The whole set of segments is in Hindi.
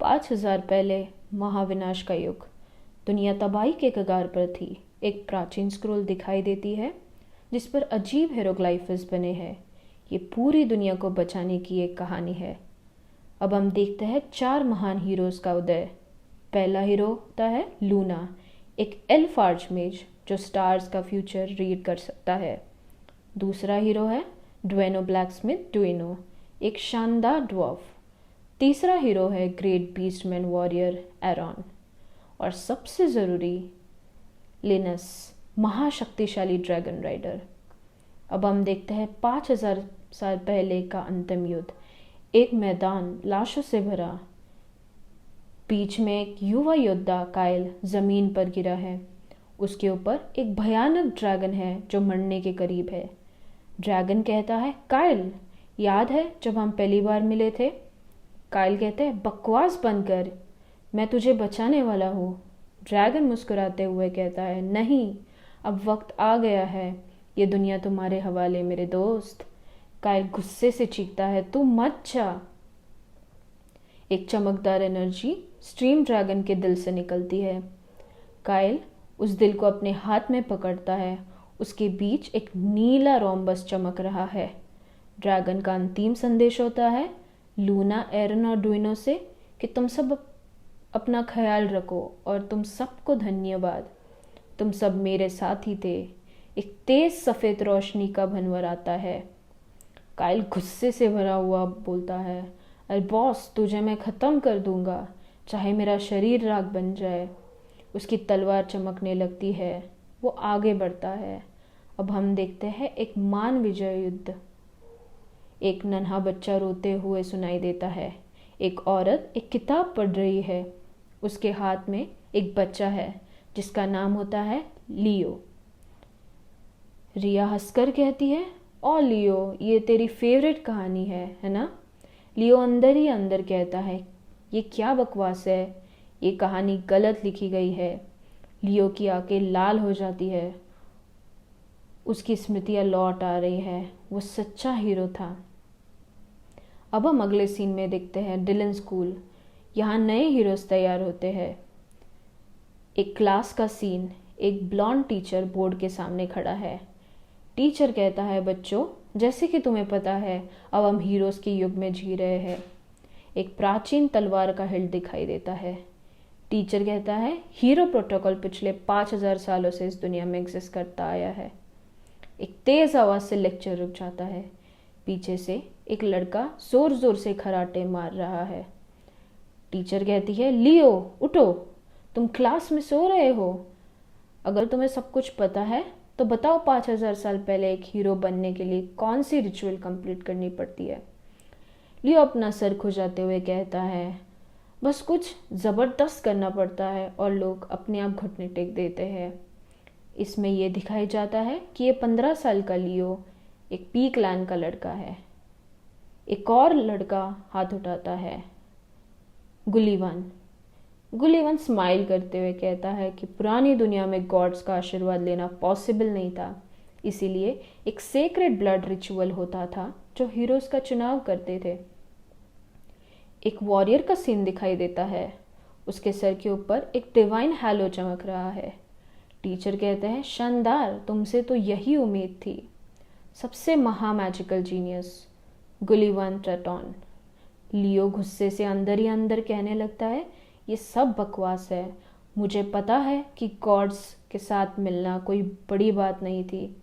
5000 पहले महाविनाश का युग। दुनिया तबाही के कगार पर थी। एक प्राचीन स्क्रोल दिखाई देती है जिस पर अजीब हेरोग्लाइफस बने हैं। ये पूरी दुनिया को बचाने की एक कहानी है। अब हम देखते हैं 4 महान हीरोज़ का उदय। पहला हीरो होता है लूना, एक एल्फ आर्चमेज जो स्टार्स का फ्यूचर रीड कर सकता है। दूसरा हीरो है ड्वेनो ब्लैकस्मिथ ड्वेनो, एक शानदार ड्वार्फ। तीसरा हीरो है ग्रेट बीस्टमैन वॉरियर एरॉन। और सबसे ज़रूरी लिनस, महाशक्तिशाली ड्रैगन राइडर। अब हम देखते हैं 5000 साल पहले का अंतिम युद्ध। एक मैदान लाशों से भरा, बीच में एक युवा योद्धा काइल जमीन पर गिरा है। उसके ऊपर एक भयानक ड्रैगन है जो मरने के करीब है। ड्रैगन कहता है, काइल, याद है जब हम पहली बार मिले थे? काइल कहते हैं, बकवास बंद कर, मैं तुझे बचाने वाला हूँ। ड्रैगन मुस्कुराते हुए कहता है, नहीं, अब वक्त आ गया है, ये दुनिया तुम्हारे हवाले मेरे दोस्त। काइल गुस्से से चीखता है, तू मत जा। एक चमकदार एनर्जी स्ट्रीम ड्रैगन के दिल से निकलती है। काइल उस दिल को अपने हाथ में पकड़ता है। उसके बीच एक नीला रोम्बस चमक रहा है। ड्रैगन का अंतिम संदेश होता है लूना, एरन और ड्वेनो से कि तुम सब अपना ख्याल रखो और तुम सबको धन्यवाद। तुम सब मेरे साथ ही थे। एक तेज सफ़ेद रोशनी का भंवर आता है। काइल गुस्से से भरा हुआ बोलता है, अरे बॉस, तुझे मैं ख़त्म कर दूंगा, चाहे मेरा शरीर राख बन जाए। उसकी तलवार चमकने लगती है। वो आगे बढ़ता है। अब हम देखते हैं एक मान विजय युद्ध। एक नन्हा बच्चा रोते हुए सुनाई देता है। एक औरत एक किताब पढ़ रही है। उसके हाथ में एक बच्चा है जिसका नाम होता है लियो। रिया हंसकर कहती है, ओ लियो, ये तेरी फेवरेट कहानी है ना? लियो अंदर ही अंदर कहता है, ये क्या बकवास है, ये कहानी गलत लिखी गई है। लियो की आंखें लाल हो जाती है। उसकी स्मृतियाँ लौट आ रही है। वो सच्चा हीरो था। अब हम अगले सीन में देखते हैं डिलन स्कूल। यहाँ नए हीरोज तैयार होते हैं। एक क्लास का सीन। एक ब्लॉन्ड टीचर बोर्ड के सामने खड़ा है। टीचर कहता है, बच्चों, जैसे कि तुम्हें पता है, अब हम हीरोज़ के युग में जी रहे हैं। एक प्राचीन तलवार का हिल्ट दिखाई देता है। टीचर कहता है, हीरो प्रोटोकॉल पिछले 5000 सालों से इस दुनिया में एग्जिस्ट करता आया है। एक तेज़ आवाज़ से लेक्चर रुक जाता है। पीछे से एक लड़का जोर जोर से खराटे मार रहा है। टीचर कहती है, लियो, उठो, तुम क्लास में सो रहे हो। अगर तुम्हें सब कुछ पता है तो बताओ 5000 साल पहले एक हीरो बनने के लिए कौन सी रिचुअल कंप्लीट करनी पड़ती है? लियो अपना सर खुजाते हुए कहता है, बस कुछ ज़बरदस्त करना पड़ता है और लोग अपने आप घुटने टेक देते हैं। इसमें यह दिखाई जाता है कि ये 15 साल का लियो एक पीक लैंड का लड़का है। एक और लड़का हाथ उठाता है, गुलिवन। गुलिवन स्माइल करते हुए कहता है कि पुरानी दुनिया में गॉड्स का आशीर्वाद लेना पॉसिबल नहीं था, इसीलिए एक सेक्रेड ब्लड रिचुअल होता था जो हीरोज का चुनाव करते थे। एक वॉरियर का सीन दिखाई देता है। उसके सर के ऊपर एक डिवाइन हैलो चमक रहा है। टीचर कहते हैं, शानदार, तुमसे तो यही उम्मीद थी। सबसे महा मैजिकल जीनियस गुलिवन ट्रेटॉन। लियो गुस्से से अंदर ही अंदर कहने लगता है, ये सब बकवास है। मुझे पता है कि गॉड्स के साथ मिलना कोई बड़ी बात नहीं थी।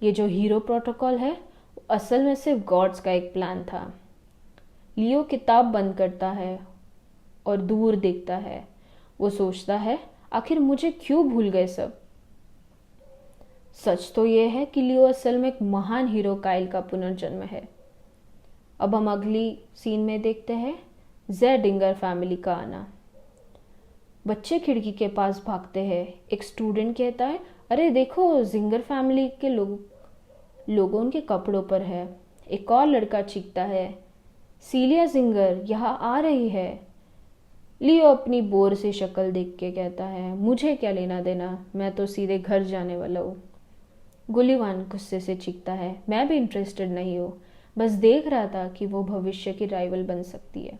ये जो हीरो प्रोटोकॉल है वो असल में सिर्फ गॉड्स का एक प्लान था। लियो किताब बंद करता है और दूर देखता है। वो सोचता है, आखिर मुझे क्यों भूल गए सब? सच तो ये है कि लियो असल में एक महान हीरो काइल का पुनर्जन्म है। अब हम अगली सीन में देखते हैं ज़ेडिंगर फैमिली का आना। बच्चे खिड़की के पास भागते हैं। एक स्टूडेंट कहता है, अरे देखो, जिंगर फैमिली के लोगों उनके कपड़ों पर है। एक और लड़का चीखता है, सीलिया जिंगर यहाँ आ रही है। लियो अपनी बोर से शक्ल देख के कहता है, मुझे क्या लेना देना, मैं तो सीधे घर जाने वाला हूँ। गुलिवान गुस्से से चीखता है, मैं भी इंटरेस्टेड नहीं हूँ, बस देख रहा था कि वो भविष्य की राइवल बन सकती है।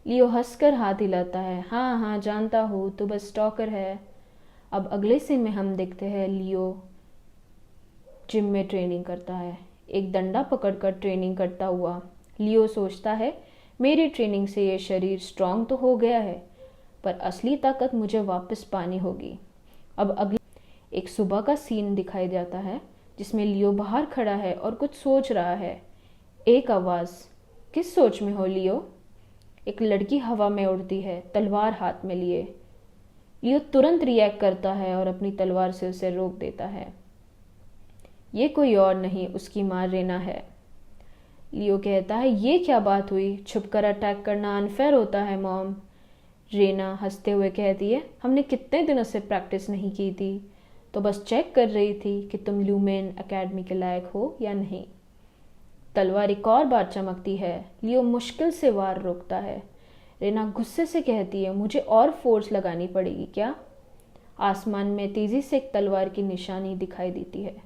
लियो हंसकर हाथ हिलाता है। हाँ हाँ जानता हूँ, तू बस स्टॉकर है। अब अगले सीन में हम देखते हैं लियो जिम में ट्रेनिंग करता है। एक डंडा पकड़कर ट्रेनिंग करता हुआ लियो सोचता है, मेरी ट्रेनिंग से ये शरीर स्ट्रांग तो हो गया है, पर असली ताकत मुझे वापस पानी होगी। अब अगले एक सुबह का सीन दिखाई जाता है जिसमें लियो बाहर खड़ा है और कुछ सोच रहा है। एक आवाज़, किस सोच में हो लियो? एक लड़की हवा में उड़ती है, तलवार हाथ में लिए। लियो तुरंत रिएक्ट करता है और अपनी तलवार से उसे रोक देता है। ये कोई और नहीं, उसकी माँ रेना है। लियो कहता है, ये क्या बात हुई? छुपकर अटैक करना अनफेयर होता है मॉम। रेना हंसते हुए कहती है, हमने कितने दिनों से प्रैक्टिस नहीं की थी, तो बस चेक कर रही थी कि तुम ल्यूमेन एकेडमी के लायक हो या नहीं। तलवार एक और बार चमकती है। लियो मुश्किल से वार रोकता है। रेना गुस्से से कहती है, मुझे और फोर्स लगानी पड़ेगी क्या? आसमान में तेजी से एक तलवार की निशानी दिखाई देती है।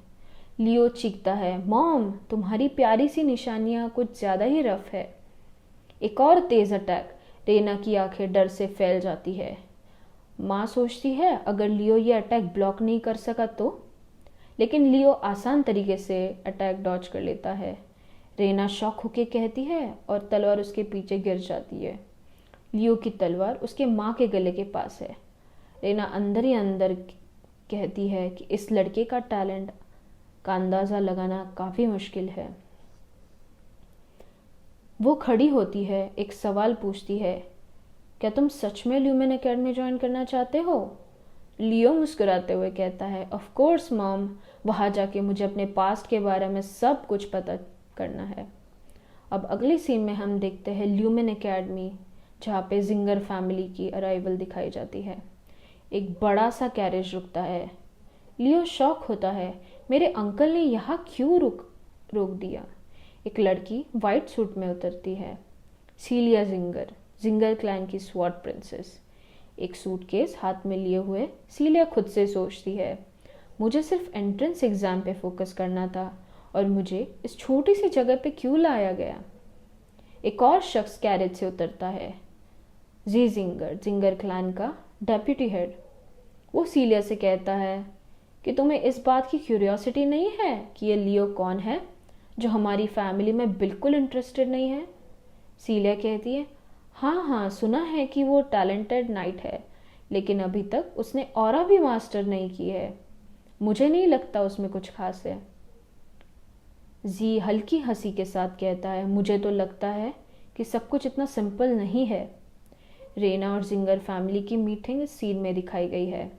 लियो चीखता है, मॉम तुम्हारी प्यारी सी निशानियां कुछ ज्यादा ही रफ है। एक और तेज अटैक। रेना की आंखें डर से फैल जाती है। माँ सोचती है अगर लियो ये अटैक ब्लॉक नहीं कर सका तो, लेकिन लियो आसान तरीके से अटैक डॉज कर लेता है। रेना शॉक होके कहती है और तलवार उसके पीछे गिर जाती है। लियो की तलवार उसके माँ के गले के पास है। रेना अंदर ही अंदर कहती है कि इस लड़के का टैलेंट का अंदाज़ा लगाना काफ़ी मुश्किल है। वो खड़ी होती है, एक सवाल पूछती है, क्या तुम सच में ल्यूमेन एकेडमी ज्वाइन करना चाहते हो? लियो मुस्कुराते हुए कहता है, ऑफ कोर्स मॉम, वहाँ जाके मुझे अपने पास्ट के बारे में सब कुछ पता करना है। अब अगले सीन में हम देखते हैं ल्यूमेन एकेडमी, जहाँ पे जिंगर फैमिली की अराइवल दिखाई जाती है। एक बड़ा सा कैरेज रुकता है। लियो शॉक होता है, मेरे अंकल ने यहाँ क्यों रोक दिया? एक लड़की वाइट सूट में उतरती है। सीलिया जिंगर, जिंगर क्लैन की स्वॉर्ड प्रिंसेस। एक सूटकेस हाथ में लिए हुए सीलिया खुद से सोचती है, मुझे सिर्फ एंट्रेंस एग्जाम पे फोकस करना था और मुझे इस छोटी सी जगह पे क्यों लाया गया? एक और शख्स कैरेज से उतरता है। जी जिंगर, जिंगर क्लैन का डेप्यूटी हेड। वो सीलिया से कहता है कि तुम्हें इस बात की क्यूरियोसिटी नहीं है कि ये लियो कौन है, जो हमारी फैमिली में बिल्कुल इंटरेस्टेड नहीं है? सीलिया कहती है, हाँ हाँ सुना है कि वो टैलेंटेड नाइट है, लेकिन अभी तक उसने ऑरा भी मास्टर नहीं की है। मुझे नहीं लगता उसमें कुछ खास है। जी हल्की हंसी के साथ कहता है, मुझे तो लगता है कि सब कुछ इतना सिंपल नहीं है। रेना और जिंगर फैमिली की मीटिंग इस सीन में दिखाई गई है।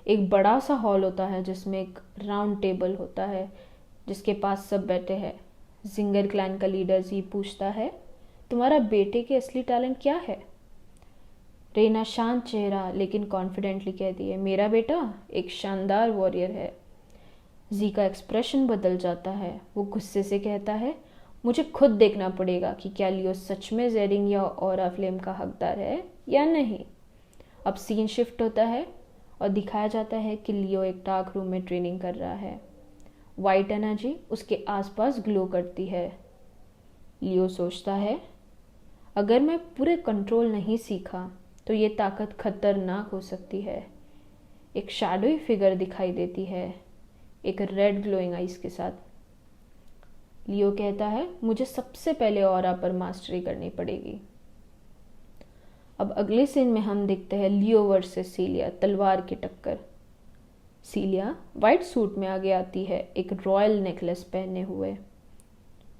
एक बड़ा सा हॉल होता है जिसमें एक राउंड टेबल होता है जिसके पास सब बैठे हैं। जिंगर क्लैन का लीडर जी पूछता है, तुम्हारा बेटे के असली टैलेंट क्या है? रेना शांत चेहरा लेकिन कॉन्फिडेंटली कहती है, मेरा बेटा एक शानदार वॉरियर है। जी का एक्सप्रेशन बदल जाता है। वो गुस्से से कहता है, मुझे खुद देखना पड़ेगा कि क्या लियो सच में जेरिंग या ऑरा फ्लेम का हकदार है या नहीं। अब सीन शिफ्ट होता है और दिखाया जाता है कि लियो एक डार्क रूम में ट्रेनिंग कर रहा है। वाइट एनर्जी उसके आसपास ग्लो करती है। लियो सोचता है, अगर मैं पूरे कंट्रोल नहीं सीखा तो ये ताकत खतरनाक हो सकती है। एक शैडोई फिगर दिखाई देती है, एक रेड ग्लोइंग आइज के साथ। लियो कहता है, मुझे सबसे पहले ऑरा पर मास्टरी करनी पड़ेगी। अब अगले सीन में हम देखते हैं लियो वर्सेस सीलिया, तलवार की टक्कर। सीलिया वाइट सूट में आगे आती है, एक रॉयल नेकलेस पहने हुए।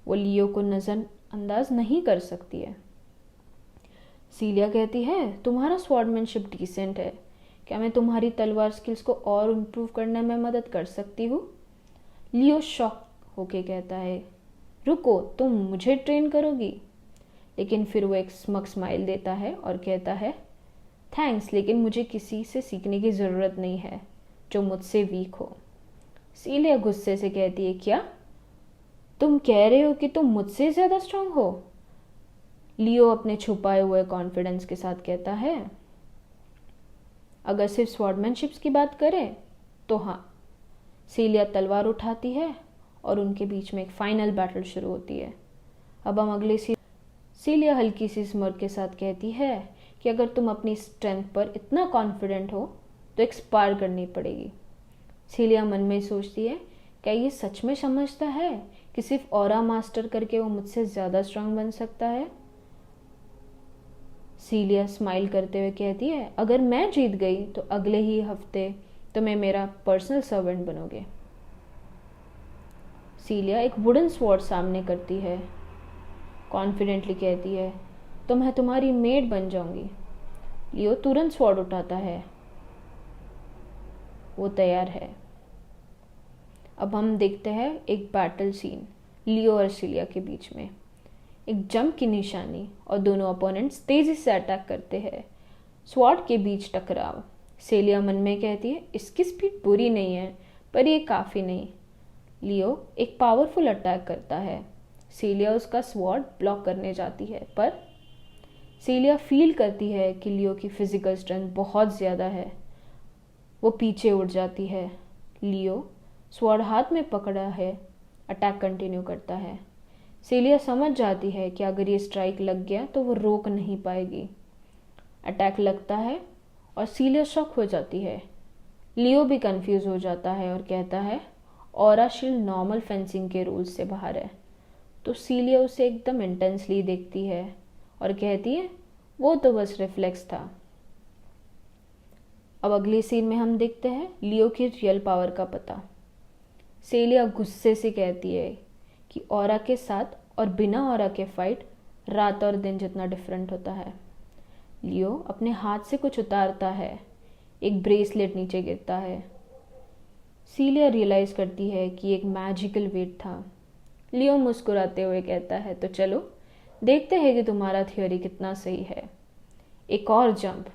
वो लियो को नजरअंदाज नहीं कर सकती है। सीलिया कहती है, तुम्हारा स्वॉर्डमैनशिप डिसेंट है, क्या मैं तुम्हारी तलवार स्किल्स को और इम्प्रूव करने में मदद कर सकती हूँ? लियो शॉक होके कहता है, रुको, तुम मुझे ट्रेन करोगी? लेकिन फिर वो एक स्मग स्माइल देता है और कहता है, थैंक्स, लेकिन मुझे किसी से सीखने की ज़रूरत नहीं है जो मुझसे वीक हो। सीलिया गुस्से से कहती है, क्या तुम कह रहे हो कि तुम मुझसे ज़्यादा स्ट्रांग हो? लियो अपने छुपाए हुए कॉन्फिडेंस के साथ कहता है, अगर सिर्फ स्वॉर्डमैनशिप्स की बात करें तो हाँ। सीलिया तलवार उठाती है और उनके बीच में एक फाइनल बैटल शुरू होती है। अब हम अगले सीलिया हल्की सी स्mirk के साथ कहती है कि अगर तुम अपनी स्ट्रेंथ पर इतना कॉन्फिडेंट हो तो एक्सपायर करनी पड़ेगी। सीलिया मन में सोचती है, क्या ये सच में समझता है कि सिर्फ ऑरा मास्टर करके वो मुझसे ज़्यादा स्ट्रांग बन सकता है? सीलिया स्माइल करते हुए कहती है, अगर मैं जीत गई तो अगले ही हफ्ते तुम्हें मेरा पर्सनल सर्वेंट बनोगे। सीलिया एक वुडन स्वॉर्ड सामने करती है, कॉन्फिडेंटली कहती है, तो मैं तुम्हारी मेड बन जाऊंगी। लियो तुरंत स्वॉर्ड उठाता है, वो तैयार है। अब हम देखते हैं एक बैटल सीन लियो और सीलिया के बीच में। एक जंप की निशानी और दोनों अपोनेंट्स तेजी से अटैक करते हैं। स्वॉर्ड के बीच टकराव। सीलिया मन में कहती है, इसकी स्पीड बुरी नहीं है पर ये काफ़ी नहीं। लियो एक पावरफुल अटैक करता है। सीलिया उसका स्वॉर्ड ब्लॉक करने जाती है पर सीलिया फील करती है कि लियो की फिजिकल स्ट्रेंथ बहुत ज़्यादा है। वो पीछे उड़ जाती है। लियो स्वॉर्ड हाथ में पकड़ा है, अटैक कंटिन्यू करता है। सीलिया समझ जाती है कि अगर ये स्ट्राइक लग गया तो वो रोक नहीं पाएगी। अटैक लगता है और सीलिया शॉक हो जाती है। लियो भी कंफ्यूज हो जाता है और कहता है, ऑरा शील्ड नॉर्मल फेंसिंग के रूल्स से बाहर है। तो सीलिया उसे एकदम इंटेंसली देखती है और कहती है, वो तो बस रिफ्लेक्स था। अब अगले सीन में हम देखते हैं लियो की रियल पावर का पता। सीलिया गुस्से से कहती है कि ऑरा के साथ और बिना ऑरा के फाइट रात और दिन जितना डिफरेंट होता है। लियो अपने हाथ से कुछ उतारता है, एक ब्रेसलेट नीचे गिरता है। सीलिया रियलाइज करती है कि एक मैजिकल वेट था। लियो मुस्कुराते हुए कहता है, तो चलो देखते हैं कि तुम्हारा थियोरी कितना सही है। एक और जंप।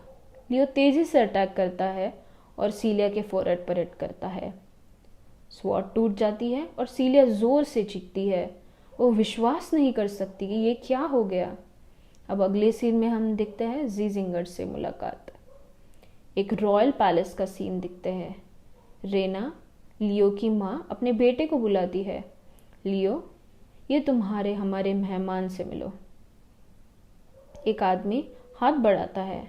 लियो तेजी से अटैक करता है और सीलिया के फोरहेड पर हिट करता है। स्वॉर्ड टूट जाती है और सीलिया जोर से चीखती है। वो विश्वास नहीं कर सकती कि ये क्या हो गया। अब अगले सीन में हम देखते हैं जी जिंगर से मुलाकात। एक रॉयल पैलेस का सीन दिखते हैं। रेना लियो की माँ अपने बेटे को बुलाती है, लियो ये तुम्हारे हमारे मेहमान से मिलो। एक आदमी हाथ बढ़ाता है,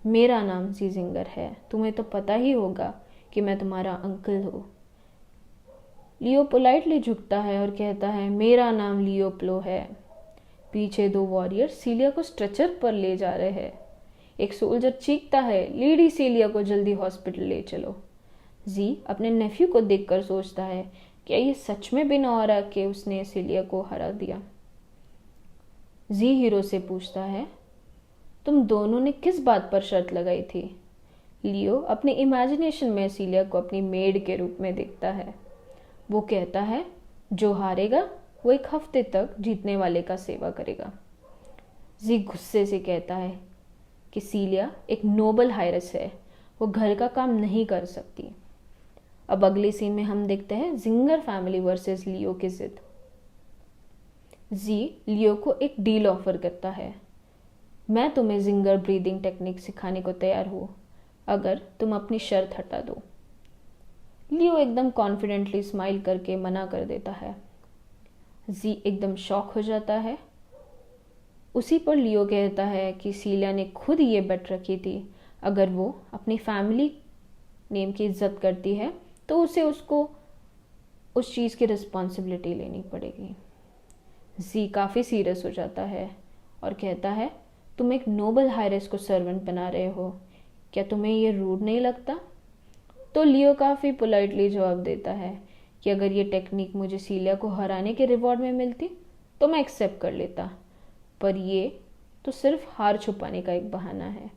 मेरा नाम जी जिंगर है, तुम्हें तो पता ही होगा कि मैं तुम्हारा अंकल हूँ। लियो पोलाइटली झुकता है और कहता है, मेरा नाम लियो प्लो है। पीछे दो वॉरियर सीलिया को स्ट्रेचर पर ले जा रहे हैं। एक सोल्जर चीखता है, लेडी सीलिया को जल्दी हॉस्पिटल ले चलो। जी अपने नेफ्यू को देखकर सोचता है, क्या ये सच में बिना ऑरा के उसने सीलिया को हरा दिया। जी हीरो से पूछता है, तुम दोनों ने किस बात पर शर्त लगाई थी? लियो अपने इमेजिनेशन में सीलिया को अपनी मेड के रूप में देखता है। वो कहता है, जो हारेगा वो एक हफ्ते तक जीतने वाले का सेवा करेगा। जी गुस्से से कहता है कि सीलिया एक नोबल हायरस है, वो घर का काम नहीं कर सकती। अब अगले सीन में हम देखते हैं जिंगर फैमिली वर्सेस लियो की जिद। जी लियो को एक डील ऑफर करता है, मैं तुम्हें जिंगर ब्रीदिंग टेक्निक सिखाने को तैयार हूँ अगर तुम अपनी शर्त हटा दो। लियो एकदम कॉन्फिडेंटली स्माइल करके मना कर देता है। जी एकदम शॉक हो जाता है। उसी पर लियो कहता है कि सीलिया ने खुद ये बेट रखी थी, अगर वो अपनी फैमिली नेम की इज्जत करती है तो उसको उस चीज़ की रिस्पॉन्सिबिलिटी लेनी पड़ेगी। जी काफ़ी सीरियस हो जाता है और कहता है, तुम एक नोबल हायरस को सर्वेंट बना रहे हो, क्या तुम्हें ये रूड नहीं लगता? तो लियो काफ़ी पोलाइटली जवाब देता है कि अगर ये टेक्निक मुझे सीलिया को हराने के रिवॉर्ड में मिलती तो मैं एक्सेप्ट कर लेता, पर ये तो सिर्फ हार छुपाने का एक बहाना है।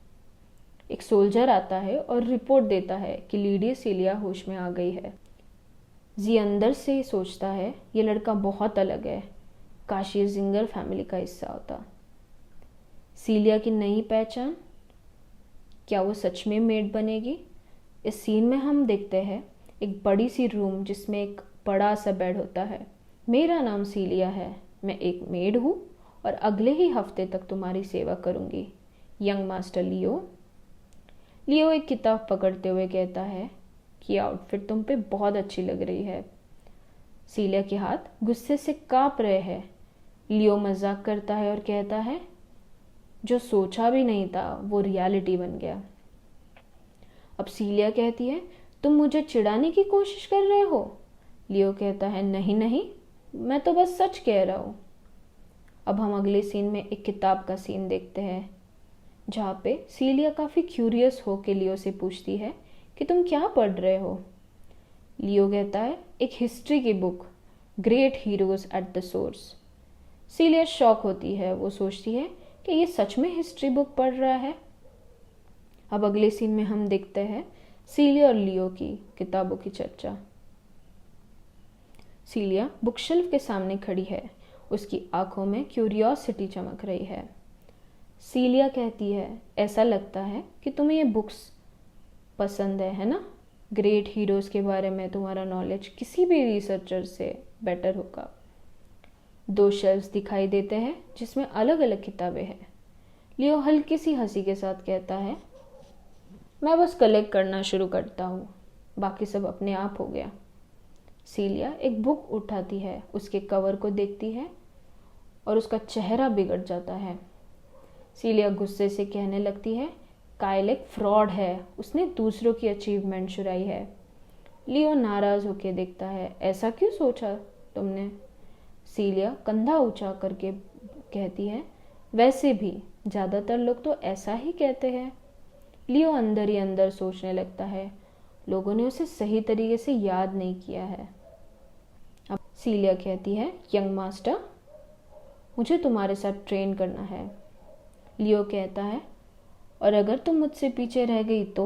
एक सोल्जर आता है और रिपोर्ट देता है कि लेडी सीलिया होश में आ गई है। जी अंदर से सोचता है, ये लड़का बहुत अलग है, काश ये जिंगर फैमिली का हिस्सा होता। सीलिया की नई पहचान, क्या वो सच में मेड बनेगी? इस सीन में हम देखते हैं एक बड़ी सी रूम जिसमें एक बड़ा सा बेड होता है। मेरा नाम सीलिया है, मैं एक मेड हूँ और अगले ही हफ्ते तक तुम्हारी सेवा करूँगी, यंग मास्टर लियो। लियो एक किताब पकड़ते हुए कहता है कि आउटफिट तुम पे बहुत अच्छी लग रही है। सीलिया के हाथ गुस्से से कांप रहे हैं। लियो मजाक करता है और कहता है, जो सोचा भी नहीं था वो रियलिटी बन गया। अब सीलिया कहती है, तुम मुझे चिढ़ाने की कोशिश कर रहे हो? लियो कहता है, नहीं नहीं, मैं तो बस सच कह रहा हूँ। अब हम अगले सीन में एक किताब का सीन देखते हैं, जहाँ पे सीलिया काफ़ी क्यूरियस हो के लियो से पूछती है कि तुम क्या पढ़ रहे हो? लियो कहता है, एक हिस्ट्री की book, great heroes at the source. Celia shock होती है, वो सोचती है कि ये सच में हिस्ट्री बुक पढ़ रहा है। अब अगले सीन में हम देखते हैं सीलिया और लियो की किताबों की चर्चा। सीलिया बुक शेल्फ के सामने खड़ी है, उसकी आंखों में क्यूरियोसिटी चमक रही है। सीलिया कहती है, ऐसा लगता है कि तुम्हें ये बुक्स पसंद है ना? ग्रेट हीरोज़ के बारे में तुम्हारा नॉलेज किसी भी रिसर्चर से बेटर होगा। 2 शेल्फ्स दिखाई देते हैं जिसमें अलग अलग किताबें हैं। लियो हल्की सी हंसी के साथ कहता है, मैं बस कलेक्ट करना शुरू करता हूँ, बाकी सब अपने आप हो गया। सीलिया एक बुक उठाती है, उसके कवर को देखती है और उसका चेहरा बिगड़ जाता है। सीलिया गुस्से से कहने लगती है, काइल एक फ्रॉड है, उसने दूसरों की अचीवमेंट चुराई है। लियो नाराज होकर देखता है, ऐसा क्यों सोचा तुमने? सीलिया कंधा ऊंचा करके कहती है, वैसे भी ज़्यादातर लोग तो ऐसा ही कहते हैं। लियो अंदर ही अंदर सोचने लगता है, लोगों ने उसे सही तरीके से याद नहीं किया है। अब सीलिया कहती है, यंग मास्टर, मुझे तुम्हारे साथ ट्रेन करना है। लियो कहता है, और अगर तुम मुझसे पीछे रह गई तो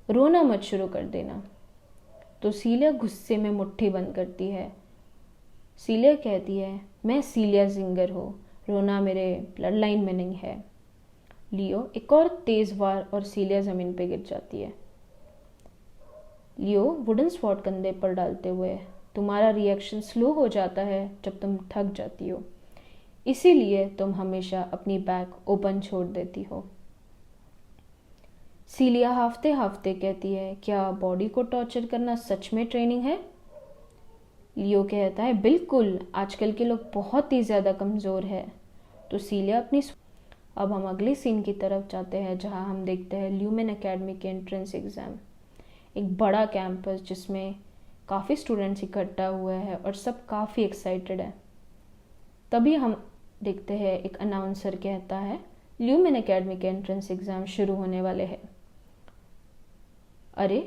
रोना मत शुरू कर देना। तो सीलिया गुस्से में मुट्ठी बंद करती है। सीलिया कहती है, मैं सीलिया जिंगर हूँ, रोना मेरे ब्लड लाइन में नहीं है। लियो एक और तेज वार और सीलिया जमीन पे गिर जाती है। लियो वुडन स्वॉर्ड कंधे पर डालते हुए, तुम्हारा रिएक्शन स्लो हो जाता है जब तुम थक जाती हो, इसीलिए तुम हमेशा अपनी बैक ओपन छोड़ देती हो। सीलिया हाफते हाफते कहती है, क्या बॉडी को टॉर्चर करना सच में ट्रेनिंग है? लियो कहता है, बिल्कुल, आजकल के लोग बहुत ही ज़्यादा कमज़ोर है। तो सीलिया अपनी अब हम अगले सीन की तरफ जाते हैं, जहां हम देखते हैं ल्यूमेन एकेडमी के एंट्रेंस एग्ज़ाम। एक बड़ा कैंपस जिसमें काफ़ी स्टूडेंट्स इकट्ठा हुए हैं और सब काफ़ी एक्साइटेड है। तभी हम देखते हैं एक अनाउंसर कहता है, ल्यूमेन एकेडमी के एंट्रेंस एग्ज़ाम शुरू होने वाले हैं। अरे,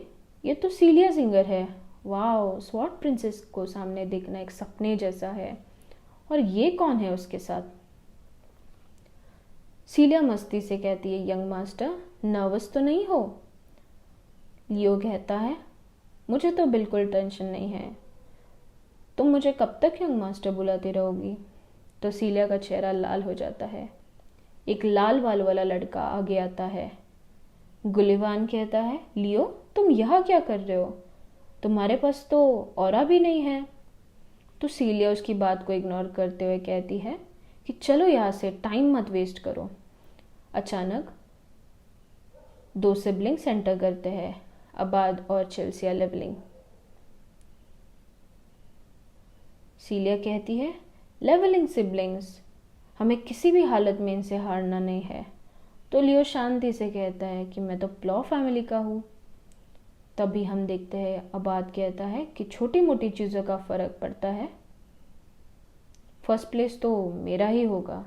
ये तो सीलिया जिंगर है। वाओ, स्वॉर्ड प्रिंसेस को सामने देखना एक सपने जैसा है। और ये कौन है उसके साथ? सीलिया मस्ती से कहती है, यंग मास्टर, नर्वस तो नहीं हो? लियो कहता है, मुझे तो बिल्कुल टेंशन नहीं है। तुम मुझे कब तक यंग मास्टर बुलाती रहोगी? तो सीलिया का चेहरा लाल हो जाता है। एक लाल बाल वाला लड़का आगे आता है। गुलिवान कहता है, लियो, तुम यहाँ क्या कर रहे हो? तुम्हारे पास तो ऑरा भी नहीं है। तो सीलिया उसकी बात को इग्नोर करते हुए कहती है कि चलो यहाँ से, टाइम मत वेस्ट करो। अचानक 2 सिबलिंग्स एंटर करते हैं, अबाद और चेल्सिया लेवलिंग। सीलिया कहती है, लेवलिंग सिबलिंग्स, हमें किसी भी हालत में इनसे हारना नहीं है। तो लियो शांति से कहता है कि मैं तो प्लॉ फैमिली का हूँ। तभी हम देखते हैं अबाद कहता है कि छोटी मोटी चीज़ों का फ़र्क पड़ता है, फर्स्ट प्लेस तो मेरा ही होगा।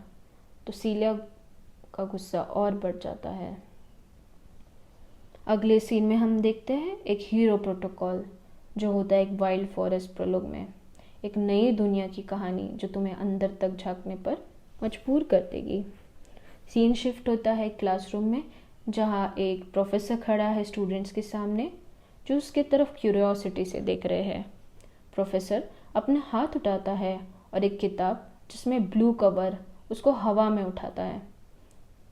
तो सीलिया का गुस्सा और बढ़ जाता है। अगले सीन में हम देखते हैं एक हीरो प्रोटोकॉल, जो होता है एक वाइल्ड फॉरेस्ट प्रोलॉग में। एक नई दुनिया की कहानी जो तुम्हें अंदर तक झांकने पर मजबूर कर देगी। सीन शिफ्ट होता है क्लासरूम में, जहाँ एक प्रोफेसर खड़ा है स्टूडेंट्स के सामने, जो उसके तरफ क्यूरियोसिटी से देख रहे हैं। प्रोफेसर अपना हाथ उठाता है और एक किताब जिसमें ब्लू कवर उसको हवा में उठाता है।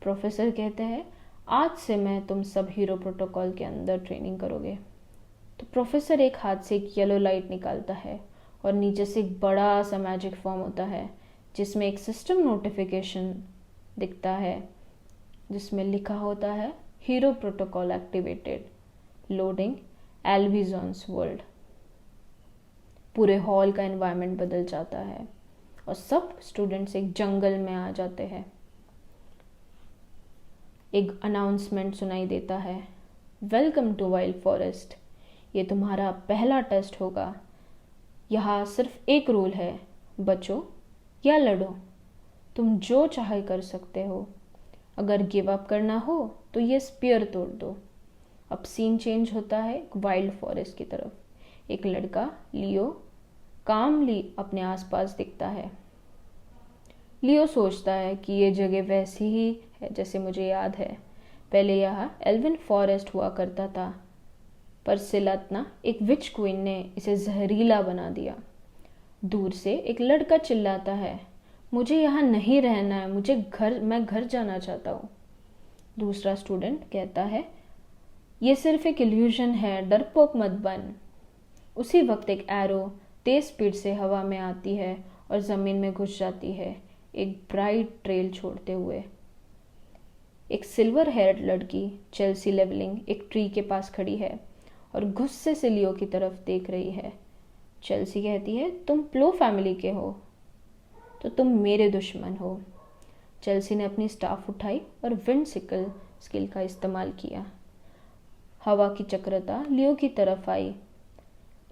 प्रोफेसर कहते हैं, आज से मैं तुम सब हीरो प्रोटोकॉल के अंदर ट्रेनिंग करोगे। तो प्रोफेसर एक हाथ से एक येलो लाइट निकालता है और नीचे से एक बड़ा सा मैजिक फॉर्म होता है, जिसमें एक सिस्टम नोटिफिकेशन दिखता है, जिसमें लिखा होता है, hero protocol activated, loading Elvision's world. पूरे हॉल का एनवायरनमेंट बदल जाता है। और सब स्टूडेंट्स एक जंगल में आ जाते हैं। एक अनाउंसमेंट सुनाई देता है, वेलकम टू वाइल्ड फॉरेस्ट। ये तुम्हारा पहला टेस्ट होगा। यहाँ सिर्फ एक रूल है, बचो या लड़ो। तुम जो चाहे कर सकते हो। अगर गिव अप करना हो तो ये स्पीयर तोड़ दो। अब सीन चेंज होता है एक वाइल्ड फॉरेस्ट की तरफ। एक लड़का लियो कामली अपने आसपास दिखता है। लियो सोचता है कि ये जगह वैसी ही है जैसे मुझे याद है। पहले यहाँ एल्विन फॉरेस्ट हुआ करता था, पर सिलतना एक विच क्वीन ने इसे जहरीला बना दिया। दूर से एक लड़का चिल्लाता है, मुझे यहाँ नहीं रहना है, मैं घर जाना चाहता हूँ। दूसरा स्टूडेंट कहता है, ये सिर्फ एक इल्यूजन है, डरपोक मत बन। उसी वक्त एक एरो तेज स्पीड से हवा में आती है और ज़मीन में घुस जाती है, एक ब्राइट ट्रेल छोड़ते हुए। एक सिल्वर हेयर्ड लड़की चेल्सी लेवलिंग एक ट्री के पास खड़ी है और गुस्से से लियो की तरफ देख रही है। चेल्सी कहती है, तुम प्लो फैमिली के हो तो तुम मेरे दुश्मन हो। चेल्सी ने अपनी स्टाफ उठाई और विंड सिकल स्किल का इस्तेमाल किया। हवा की चक्रता लियो की तरफ आई।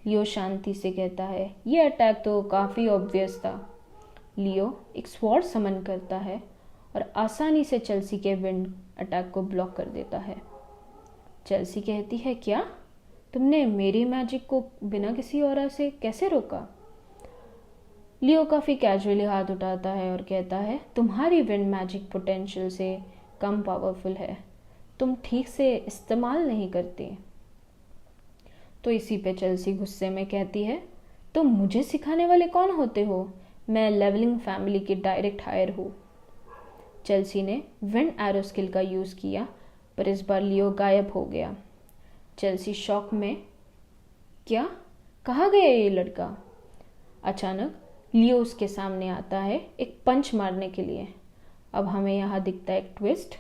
लियो शांति से कहता है, यह अटैक तो काफ़ी ऑब्वियस था। लियो एक स्वॉर्ड समन करता है और आसानी से चेल्सी के विंड अटैक को ब्लॉक कर देता है। चेल्सी कहती है, क्या तुमने मेरी मैजिक को बिना किसी और से कैसे रोका? लियो काफ़ी कैजुअली हाथ उठाता है और कहता है, तुम्हारी विंड मैजिक पोटेंशियल से कम पावरफुल है, तुम ठीक से इस्तेमाल नहीं करती। तो इसी पे चेल्सी गुस्से में कहती है, तुम मुझे सिखाने वाले कौन होते हो? मैं लेवलिंग फैमिली की डायरेक्ट हायर हूँ। चेल्सी ने विंड एरो स्किल का यूज़ किया, पर इस बार लियो गायब हो गया। चेल्सी शॉक में, क्या? कहाँ गया ये लड़का? अचानक लियो उसके सामने आता है एक पंच मारने के लिए। अब हमें यहाँ दिखता है एक ट्विस्ट।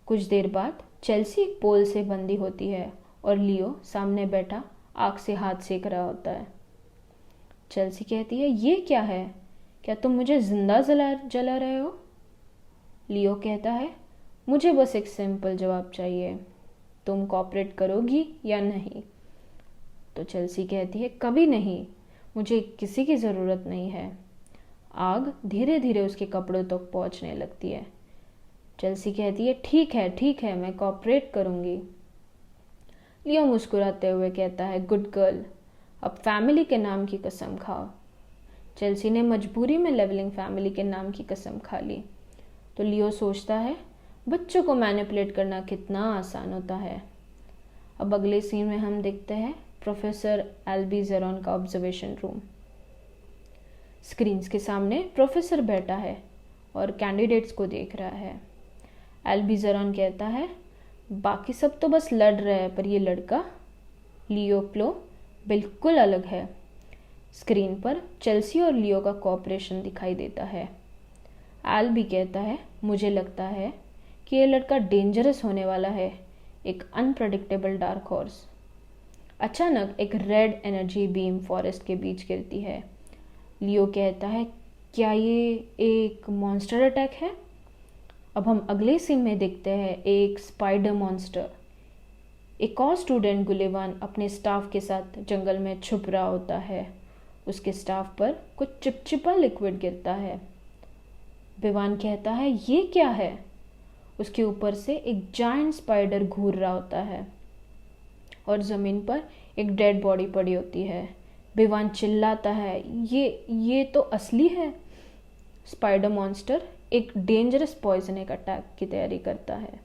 कुछ देर बाद चेल्सी एक पोल से बंधी होती है और लियो सामने बैठा आग से हाथ सेक रहा होता है। चेल्सी कहती है, ये क्या है? क्या तुम मुझे जिंदा जला रहे हो? लियो कहता है, मुझे बस एक सिंपल जवाब चाहिए, तुम कोऑपरेट करोगी या नहीं? तो चेल्सी कहती है, कभी नहीं, मुझे किसी की ज़रूरत नहीं है। आग धीरे धीरे उसके कपड़ों तक पहुंचने लगती है। चेल्सी कहती है, ठीक है, मैं कोऑपरेट करूंगी। लियो मुस्कुराते हुए कहता है, गुड गर्ल, अब फैमिली के नाम की कसम खाओ। चेल्सी ने मजबूरी में लेवलिंग फैमिली के नाम की कसम खा ली। तो लियो सोचता है, बच्चों को मैनिपुलेट करना कितना आसान होता है। अब अगले सीन में हम देखते हैं प्रोफेसर एल्बीजेरॉन का ऑब्जर्वेशन रूम। स्क्रीन्स के सामने प्रोफेसर बैठा है और कैंडिडेट्स को देख रहा है। एल्बीजेरॉन कहता है, बाकी सब तो बस लड़ रहे हैं, पर ये लड़का लियो प्लो बिल्कुल अलग है। स्क्रीन पर चेल्सी और लियो का कोऑपरेशन दिखाई देता है। एल भी कहता है, मुझे लगता है कि ये लड़का डेंजरस होने वाला है, एक अनप्रडिक्टेबल डार्क हॉर्स। अचानक एक रेड एनर्जी बीम फॉरेस्ट के बीच गिरती है। लियो कहता है, क्या ये एक मॉन्स्टर अटैक है? अब हम अगले सीन में देखते हैं एक स्पाइडर मॉन्स्टर। एक और स्टूडेंट गुलिवान अपने स्टाफ के साथ जंगल में छुप रहा होता है। उसके स्टाफ पर कुछ चिपचिपा लिक्विड गिरता है। विवान कहता है, ये क्या है? उसके ऊपर से एक जायंट स्पाइडर घूर रहा होता है और ज़मीन पर एक डेड बॉडी पड़ी होती है। विवान चिल्लाता है, ये तो असली है। स्पाइडर मॉन्स्टर एक डेंजरस पॉइजनिक अटैक की तैयारी करता है।